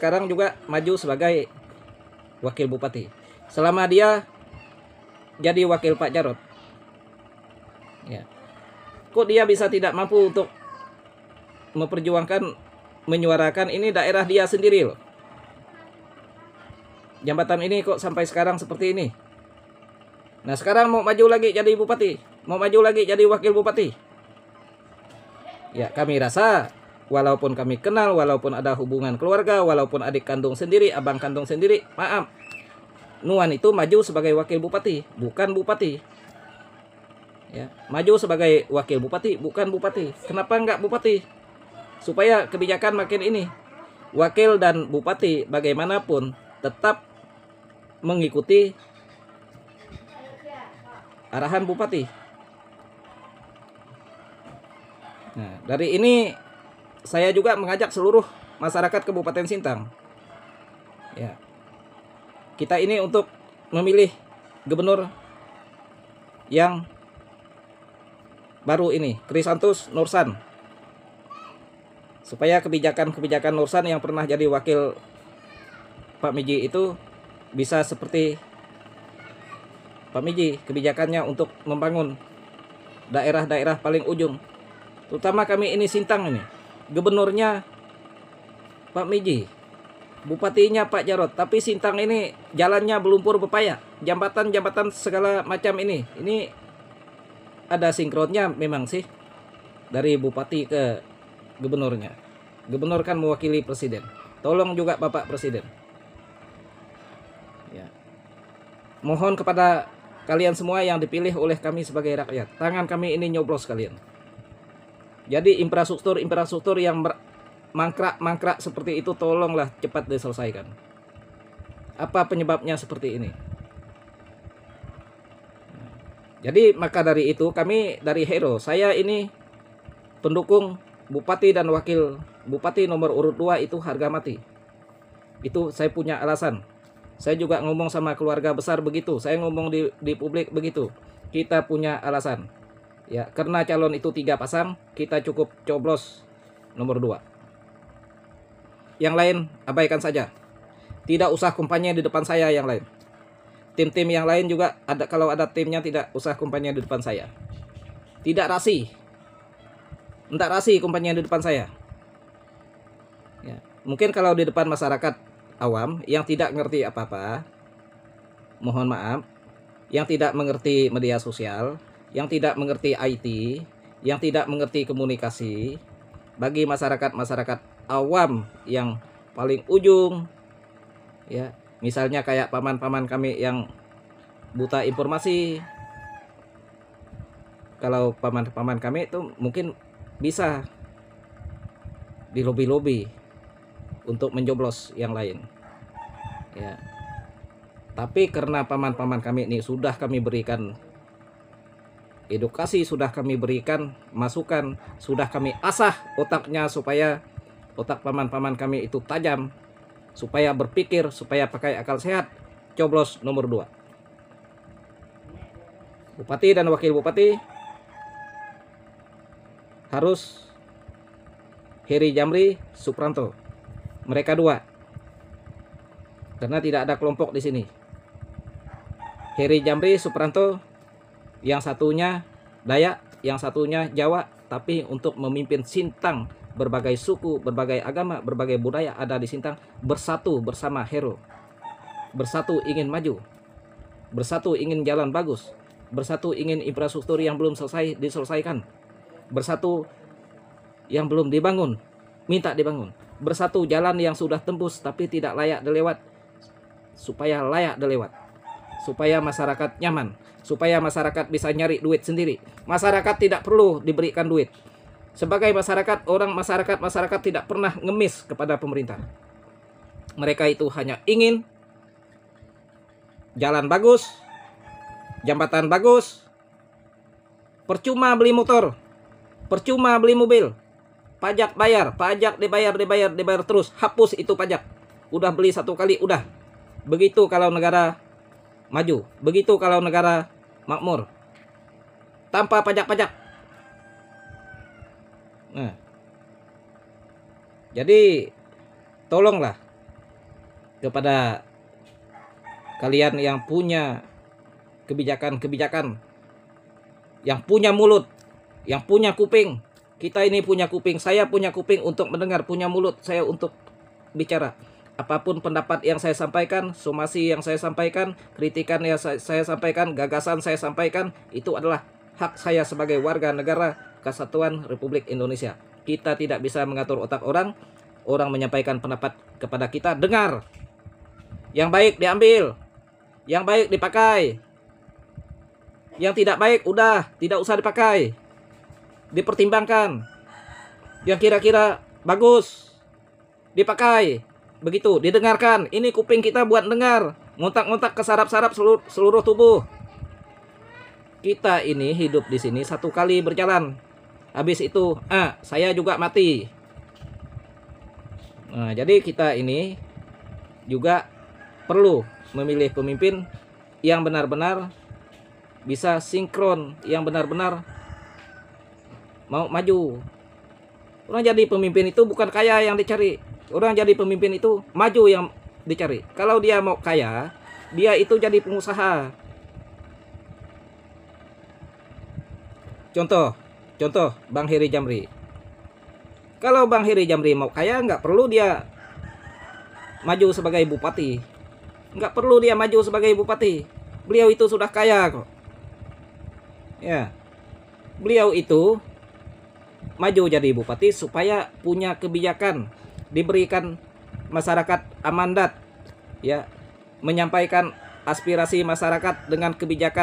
sekarang juga maju sebagai wakil bupati. Selama dia jadi wakil Pak Jarod, ya, kok dia bisa tidak mampu untuk memperjuangkan, menyuarakan ini daerah dia sendiri loh. Jambatan ini kok sampai sekarang seperti ini. Nah sekarang mau maju lagi jadi bupati, mau maju lagi jadi wakil bupati. Ya kami rasa walaupun kami kenal, walaupun ada hubungan keluarga, walaupun adik kandung sendiri, abang kandung sendiri, maaf, Nuan itu maju sebagai wakil bupati, bukan bupati. Ya, maju sebagai wakil bupati, bukan bupati. Kenapa enggak bupati? Supaya kebijakan makin ini. Wakil dan bupati bagaimanapun tetap mengikuti arahan bupati. Nah, dari ini saya juga mengajak seluruh masyarakat Kabupaten Sintang. Ya. Kita ini untuk memilih gubernur yang baru ini, Krisantus Nursan. Supaya kebijakan-kebijakan Nursan yang pernah jadi wakil Pak Miji itu bisa seperti Pak Miji, kebijakannya untuk membangun daerah-daerah paling ujung. Terutama kami ini Sintang ini. Gubernurnya Pak Miji, bupatinya Pak Jarod, tapi Sintang ini jalannya belumpur pepaya, jambatan-jambatan segala macam ini ada sinkronnya memang sih dari bupati ke gubernurnya. Gubernur kan mewakili presiden, tolong juga Bapak Presiden. Ya. Mohon kepada kalian semua yang dipilih oleh kami sebagai rakyat, tangan kami ini nyoblos kalian. Jadi infrastruktur yang mangkrak seperti itu tolonglah cepat diselesaikan. Apa penyebabnya seperti ini? Jadi maka dari itu kami dari Hero, saya ini pendukung bupati dan wakil bupati nomor urut 2 itu harga mati. Itu saya punya alasan. Saya juga ngomong sama keluarga besar begitu. Saya ngomong di publik begitu. Kita punya alasan. Ya, karena calon itu 3 pasang, kita cukup coblos nomor 2. Yang lain abaikan saja. Tidak usah kumpanya di depan saya yang lain. Tim-tim yang lain juga ada, kalau ada timnya tidak usah kumpanya di depan saya. Tidak rasi. Enggak rasi kumpanya di depan saya. Ya, mungkin kalau di depan masyarakat awam yang tidak ngerti apa-apa, mohon maaf, yang tidak mengerti media sosial, yang tidak mengerti IT, yang tidak mengerti komunikasi, bagi masyarakat awam yang paling ujung, ya, misalnya kayak paman-paman kami yang buta informasi, kalau paman-paman kami itu mungkin bisa di lobi-lobi untuk mencoblos yang lain, ya. Tapi karena paman-paman kami ini sudah kami berikan edukasi, sudah kami berikan masukan, sudah kami asah otaknya supaya otak paman-paman kami itu tajam, supaya berpikir, supaya pakai akal sehat, coblos nomor 2. Bupati dan wakil bupati harus Heri Jamri Supranto. Mereka 2. Karena tidak ada kelompok di sini. Heri Jamri Supranto, yang satunya Dayak, yang satunya Jawa, tapi untuk memimpin Sintang, berbagai suku, berbagai agama, berbagai budaya ada di Sintang, bersatu bersama Hero. Bersatu ingin maju. Bersatu ingin jalan bagus. Bersatu ingin infrastruktur yang belum selesai diselesaikan. Bersatu yang belum dibangun, minta dibangun. Bersatu jalan yang sudah tembus tapi tidak layak dilewat, supaya layak dilewat. Supaya masyarakat nyaman, supaya masyarakat bisa nyari duit sendiri. Masyarakat tidak perlu diberikan duit. Sebagai masyarakat, masyarakat tidak pernah ngemis kepada pemerintah. Mereka itu hanya ingin jalan bagus, jambatan bagus, percuma beli motor, percuma beli mobil, pajak bayar, pajak dibayar terus, hapus itu pajak. Udah beli 1 kali, udah. Begitu kalau negara maju, begitu kalau negara makmur, tanpa pajak-pajak. Nah, jadi tolonglah kepada kalian yang punya kebijakan-kebijakan, yang punya mulut, yang punya kuping. Kita ini punya kuping, saya punya kuping untuk mendengar, punya mulut saya untuk bicara. Apapun pendapat yang saya sampaikan, somasi yang saya sampaikan, kritikan yang saya sampaikan, gagasan saya sampaikan, itu adalah hak saya sebagai warga negara Kesatuan Republik Indonesia. Kita tidak bisa mengatur otak orang. Orang menyampaikan pendapat kepada kita, dengar. Yang baik diambil, yang baik dipakai, yang tidak baik udah tidak usah dipakai. Dipertimbangkan. Yang kira-kira bagus dipakai. Begitu, didengarkan. Ini kuping kita buat dengar. Ngontak-ngontak ke saraf-saraf seluruh tubuh. Kita ini hidup di sini satu kali berjalan. Habis itu, saya juga mati. Nah, jadi kita ini juga perlu memilih pemimpin yang benar-benar bisa sinkron, yang benar-benar mau maju. Orang jadi pemimpin itu bukan kaya yang dicari. Orang jadi pemimpin itu maju yang dicari. Kalau dia mau kaya, dia itu jadi pengusaha. Contoh Bang Heri Jamri. Kalau Bang Heri Jamri mau kaya, nggak perlu dia maju sebagai bupati. Nggak perlu dia maju sebagai bupati. Beliau itu sudah kaya kok. Ya, beliau itu maju jadi bupati supaya punya kebijakan, diberikan masyarakat amandat, ya, menyampaikan aspirasi masyarakat dengan kebijakan